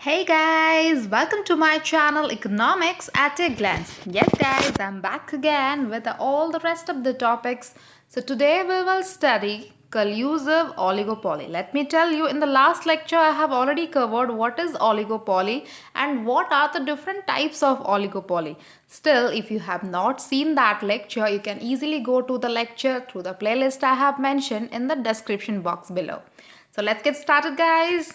Hey guys, welcome to my channel Economics at a Glance. Yes guys, I'm back again with all the rest of the topics. So today we will study collusive oligopoly. Let me tell you, in the last lecture I have already covered what is oligopoly and what are the different types of oligopoly. Still, if you have not seen that lecture, you can easily go to the lecture through the playlist I have mentioned in the description box below. So let's get started guys.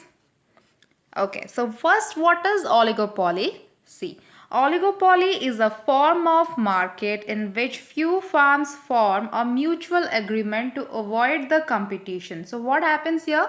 Okay, so first, what is oligopoly? See, oligopoly is a form of market in which few firms form a mutual agreement to avoid the competition. So what happens here?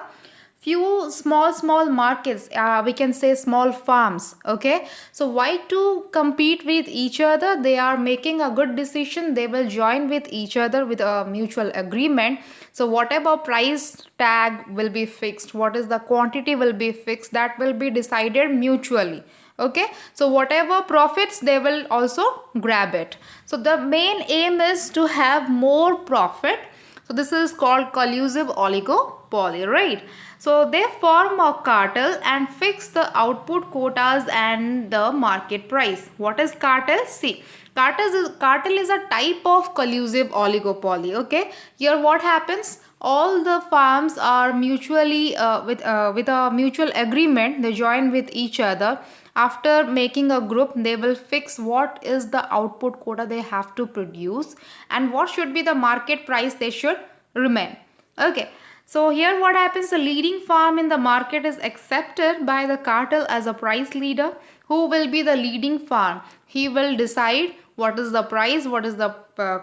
Few small markets, we can say small farms. Okay, so why to compete with each other? They are making a good decision. They will join with each other with a mutual agreement. So whatever price tag will be fixed, what is the quantity will be fixed, that will be decided mutually. Okay, so whatever profits, they will also grab it. So the main aim is to have more profit. So this is called collusive oligopoly, right? So they form a cartel and fix the output quotas and the market price. What is cartel? See, cartel is a type of collusive oligopoly. Okay, here what happens? All the farms are mutually with a mutual agreement. They join with each other. After making a group, they will fix what is the output quota they have to produce and what should be the market price they should remain. Okay, so here what happens, the leading farm in the market is accepted by the cartel as a price leader. Who will be the leading farm? He will decide what is the price, what is the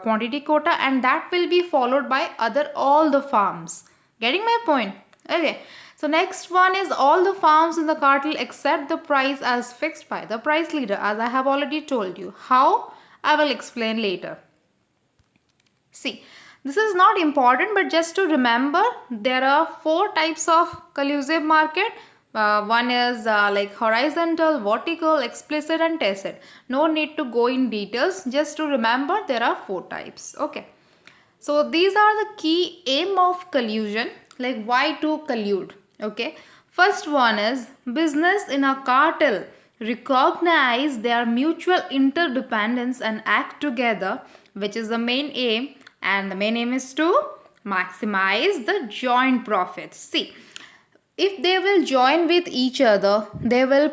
quantity quota, and that will be followed by all the farms. Getting my point? Okay. So next one is all the farms in the cartel accept the price as fixed by the price leader, as I have already told you. How? I will explain later. See, this is not important, but just to remember, there are four types of collusive market. One is like horizontal, vertical, explicit and tacit. No need to go in details, just to remember there are four types. Okay. So these are the key aim of collusion, like why to collude. Okay. First one is business in a cartel recognize their mutual interdependence and act together, which is the main aim, and the main aim is to maximize the joint profits. See, if they will join with each other, they will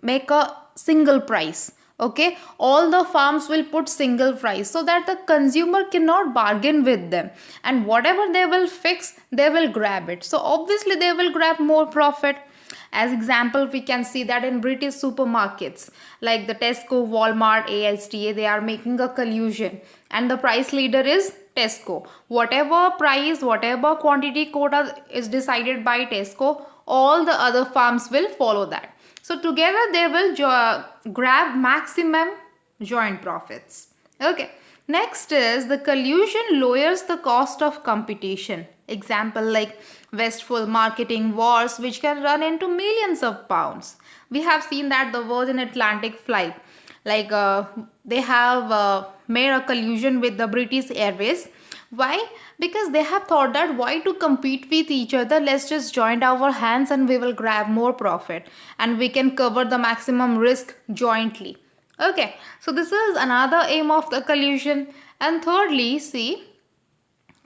make a single price. Okay, all the farms will put single price so that the consumer cannot bargain with them, and whatever they will fix, they will grab it. So obviously they will grab more profit. As example, we can see that in British supermarkets like the Tesco, Walmart, ASTA, they are making a collusion and the price leader is Tesco. Whatever price, whatever quantity quota is decided by Tesco, all the other farms will follow that. So together they will grab maximum joint profits. Okay. Next is the collusion lowers the cost of competition. Example like wasteful marketing wars which can run into millions of pounds. We have seen that the Virgin Atlantic flight, like they have made a collusion with the British Airways. Why? Because they have thought that why to compete with each other, let's just join our hands and we will grab more profit and we can cover the maximum risk jointly. Okay, so this is another aim of the collusion. And thirdly, see,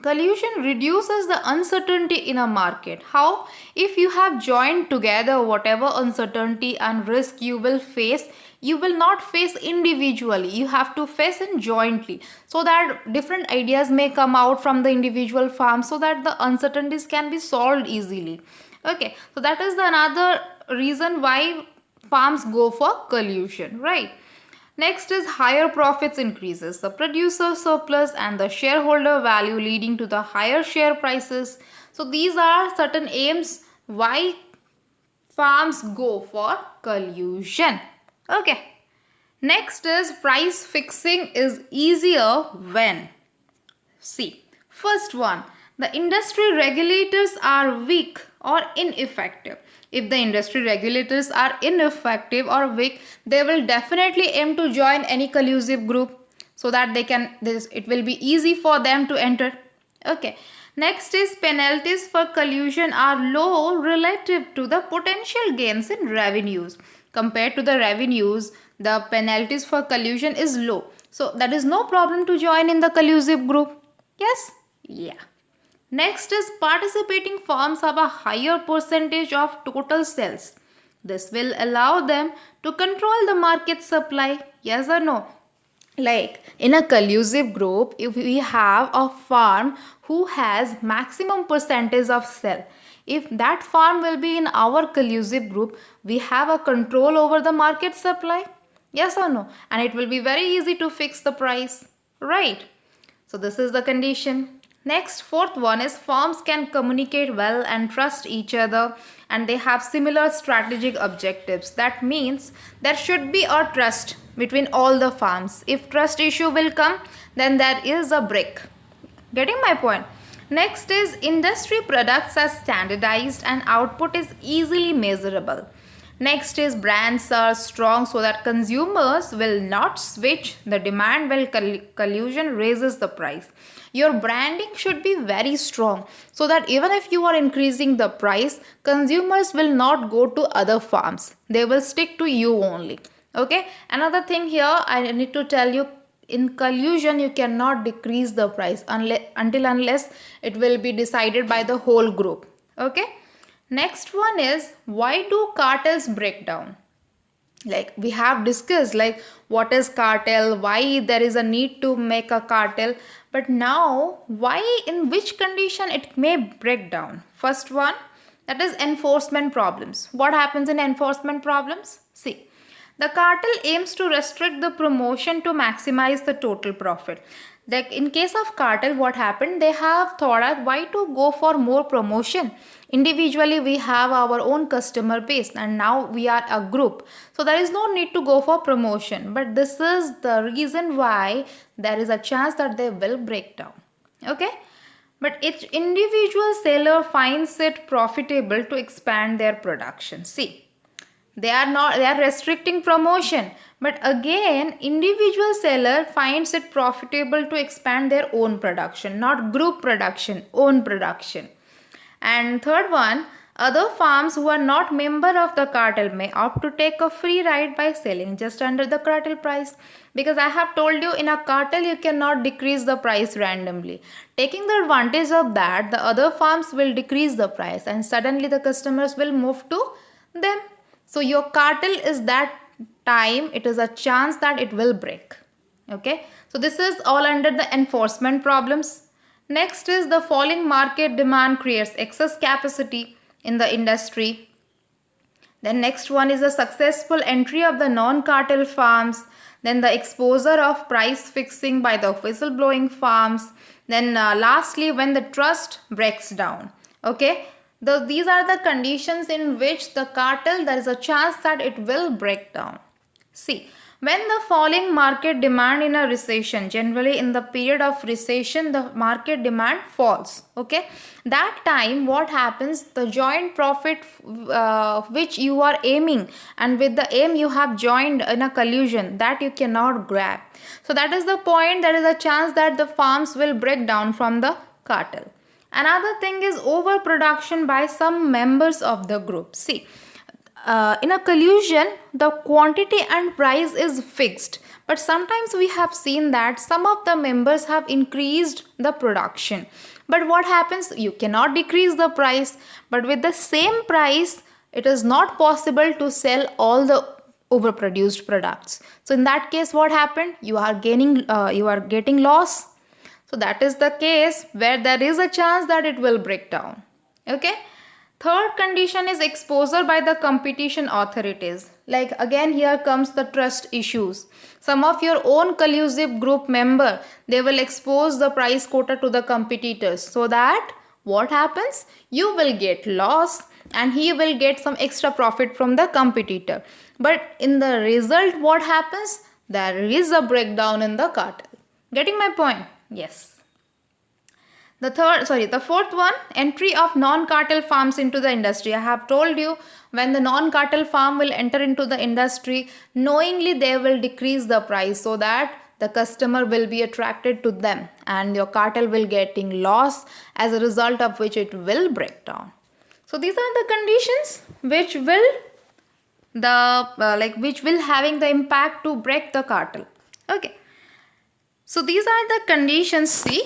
collusion reduces the uncertainty in a market. How? If you have joined together, whatever uncertainty and risk you will face, you will not face individually. You have to face it jointly so that different ideas may come out from the individual farm so that the uncertainties can be solved easily. Okay, so that is the another reason why farms go for collusion, right? Next is higher profits increases the producer surplus and the shareholder value leading to the higher share prices. So these are certain aims why farms go for collusion. Okay. Next is price fixing is easier when. See, first one, the industry regulators are weak or ineffective. If the industry regulators are ineffective or weak, they will definitely aim to join any collusive group so that it will be easy for them to enter. Okay. Next is penalties for collusion are low relative to the potential gains in revenues. Compared to the revenues, the penalties for collusion is low. So that is no problem to join in the collusive group. Yes? Yeah. Next is participating firms have a higher percentage of total sales. This will allow them to control the market supply. Yes or no? Like in a collusive group, if we have a farm who has maximum percentage of sell, if that farm will be in our collusive group, we have a control over the market supply. Yes or no? And it will be very easy to fix the price, right? So this is the condition. Next, fourth one is firms can communicate well and trust each other, and they have similar strategic objectives. That means there should be a trust between all the firms. If trust issue will come, then there is a break. Getting my point? Next is industry products are standardized and output is easily measurable. Next is brands are strong so that consumers will not switch the demand while collusion raises the price. Your branding should be very strong so that even if you are increasing the price, consumers will not go to other farms. They will stick to you only. Okay. Another thing here I need to tell you, in collusion you cannot decrease the price unless it will be decided by the whole group. Okay. Next one is, why do cartels break down? Like we have discussed like what is cartel, why there is a need to make a cartel, but now why, in which condition it may break down. First one, that is enforcement problems. What happens in enforcement problems? See, the cartel aims to restrict the promotion to maximize the total profit. Like in case of cartel, what happened? They have thought out why to go for more promotion. Individually, we have our own customer base and now we are a group. So there is no need to go for promotion. But this is the reason why there is a chance that they will break down. Okay? But each individual seller finds it profitable to expand their production. See, they are restricting promotion, but again individual seller finds it profitable to expand their own production, not group production, own production. And third one, other farms who are not member of the cartel may opt to take a free ride by selling just under the cartel price, because I have told you in a cartel you cannot decrease the price randomly. Taking the advantage of that, the other farms will decrease the price and suddenly the customers will move to them. So your cartel is that time, it is a chance that it will break. Okay. So this is all under the enforcement problems. Next is the falling market demand creates excess capacity in the industry. Then next one is the successful entry of the non-cartel farms. Then the exposure of price fixing by the whistleblowing farms. Then lastly, when the trust breaks down. Okay. These are the conditions in which the cartel, there is a chance that it will break down. See, when the falling market demand in a recession, generally in the period of recession, the market demand falls. Okay, that time what happens? The joint profit which you are aiming, and with the aim you have joined in a collusion, that you cannot grab. So that is the point. There is a chance that the farms will break down from the cartel. Another thing is overproduction by some members of the group. See, in a collusion, the quantity and price is fixed. But sometimes we have seen that some of the members have increased the production. But what happens? You cannot decrease the price. But with the same price, it is not possible to sell all the overproduced products. So in that case, what happened? You are getting loss. So that is the case where there is a chance that it will break down. Okay. Third condition is exposure by the competition authorities. Like again here comes the trust issues. Some of your own collusive group member, they will expose the price quota to the competitors. So that what happens? You will get loss and he will get some extra profit from the competitor. But in the result what happens? There is a breakdown in the cartel. Getting my point? Yes. The fourth one, entry of non-cartel farms into the industry. I have told you, when the non-cartel farm will enter into the industry, knowingly they will decrease the price so that the customer will be attracted to them and your cartel will getting lost, as a result of which it will break down. So these are the conditions which will which will having the impact to break the cartel. Okay, so these are the conditions. See,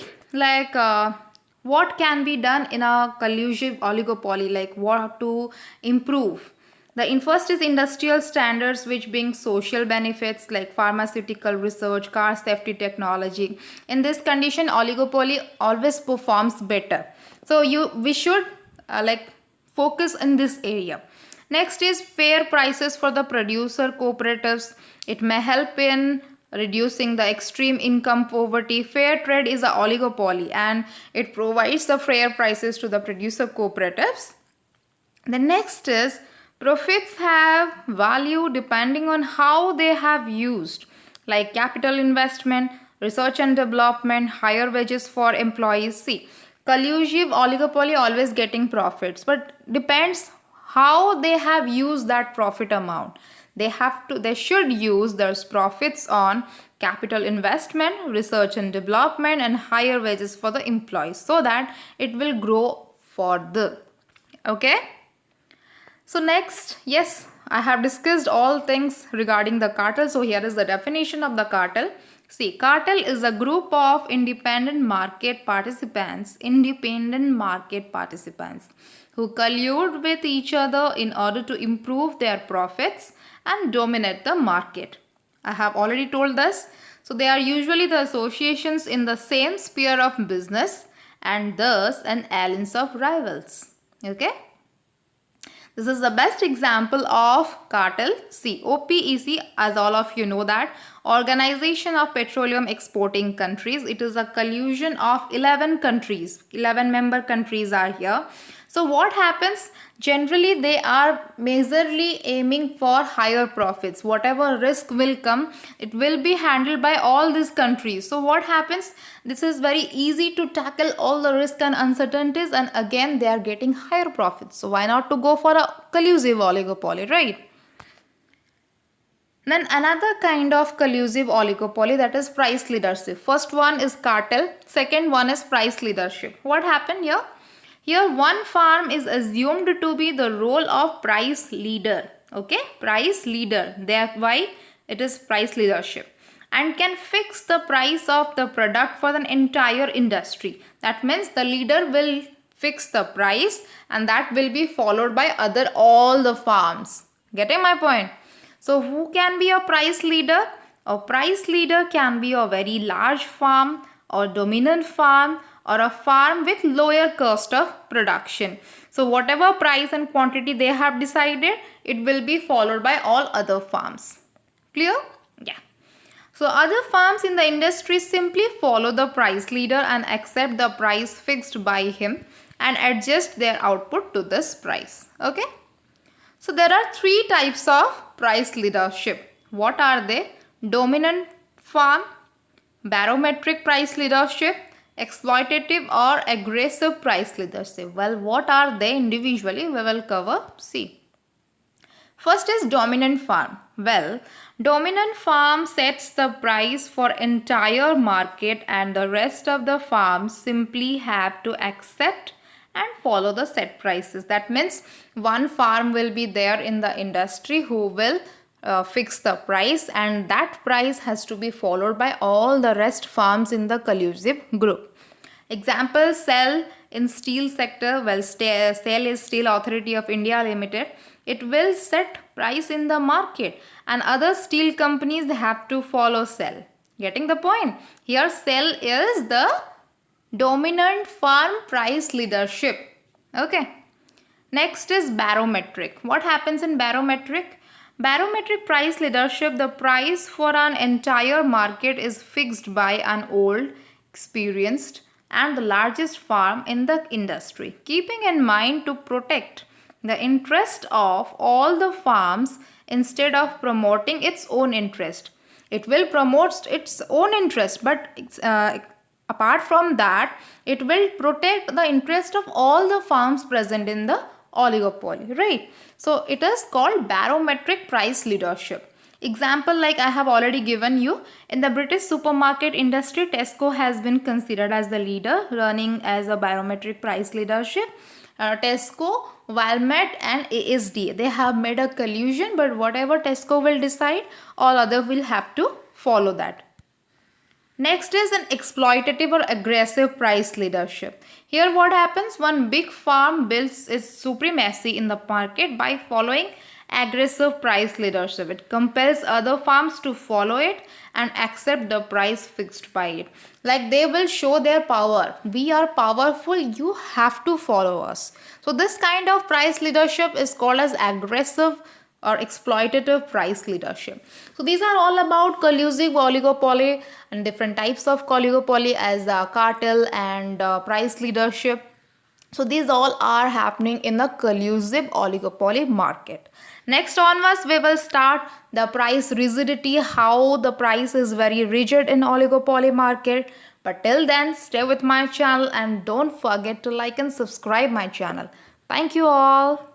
what can be done in a collusive oligopoly, like what to improve. The first is industrial standards, which being social benefits like pharmaceutical research, car safety technology. In this condition, oligopoly always performs better. So we should focus in this area. Next is fair prices for the producer cooperatives. It may help in reducing the extreme income poverty. Fair trade is a oligopoly and it provides the fair prices to the producer cooperatives. The next is profits have value depending on how they have used, like capital investment, research and development, higher wages for employees. See, collusive oligopoly always getting profits, but depends how they have used that profit amount. They should use those profits on capital investment, research and development, and higher wages for the employees, so that it will grow further. Okay. So next, yes, I have discussed all things regarding the cartel. So here is the definition of the cartel. See, cartel is a group of independent market participants who collude with each other in order to improve their profits and dominate the market. I have already told this. So they are usually the associations in the same sphere of business and thus an alliance of rivals. Okay. This is the best example of cartel. See, OPEC, as all of you know that, Organization of Petroleum Exporting Countries. It is a collusion of 11 countries. 11 member countries are here. So what happens? Generally, they are majorly aiming for higher profits. Whatever risk will come, it will be handled by all these countries. So what happens? This is very easy to tackle all the risk and uncertainties, and again they are getting higher profits. So why not to go for a collusive oligopoly, right? Then another kind of collusive oligopoly, that is price leadership. First one is cartel. Second one is price leadership. What happened here? Here one firm is assumed to be the role of price leader. Okay, price leader. Thereby it is price leadership, and can fix the price of the product for an entire industry. That means the leader will fix the price and that will be followed by all the firms. Getting my point? So who can be a price leader? A price leader can be a very large firm or dominant firm or a firm with lower cost of production. So whatever price and quantity they have decided, it will be followed by all other firms. Clear? Yeah. So other firms in the industry simply follow the price leader and accept the price fixed by him and adjust their output to this price. Okay. So there are three types of price leadership. What are they? Dominant firm, barometric price leadership, exploitative or aggressive price leadership. Well, what are they individually? We will cover. See. First is dominant firm. Well, dominant firm sets the price for entire market and the rest of the firms simply have to accept and follow the set prices. That means one firm will be there in the industry who will fix the price, and that price has to be followed by all the rest firms in the collusive group. Example, Cell in steel sector. Well, Cell is Steel Authority of India Limited. It will set price in the market and other steel companies, they have to follow Cell. Getting the point? Here Cell is the dominant firm price leadership. Okay. Next is barometric. What happens in barometric? Barometric price leadership, the price for an entire market is fixed by an old, experienced and the largest firm in the industry, keeping in mind to protect the interest of all the firms instead of promoting its own interest. It will promote its own interest, but apart from that, it will protect the interest of all the firms present in the oligopoly, right? So it is called barometric price leadership. Example like I have already given you. In the British supermarket industry, Tesco has been considered as the leader, running as a barometric price leadership. Tesco, Walmart and ASD, they have made a collusion, but whatever Tesco will decide, all other will have to follow that. Next is an exploitative or aggressive price leadership. Here what happens? One big firm builds its supremacy in the market by following aggressive price leadership. It compels other firms to follow it and accept the price fixed by it. Like they will show their power. We are powerful, you have to follow us. So this kind of price leadership is called as aggressive or exploitative price leadership. So these are all about collusive oligopoly and different types of oligopoly as cartel and price leadership. So these all are happening in the collusive oligopoly market. Next onwards, we will start the price rigidity, how the price is very rigid in oligopoly market. But till then, stay with my channel and don't forget to like and subscribe my channel. Thank you all.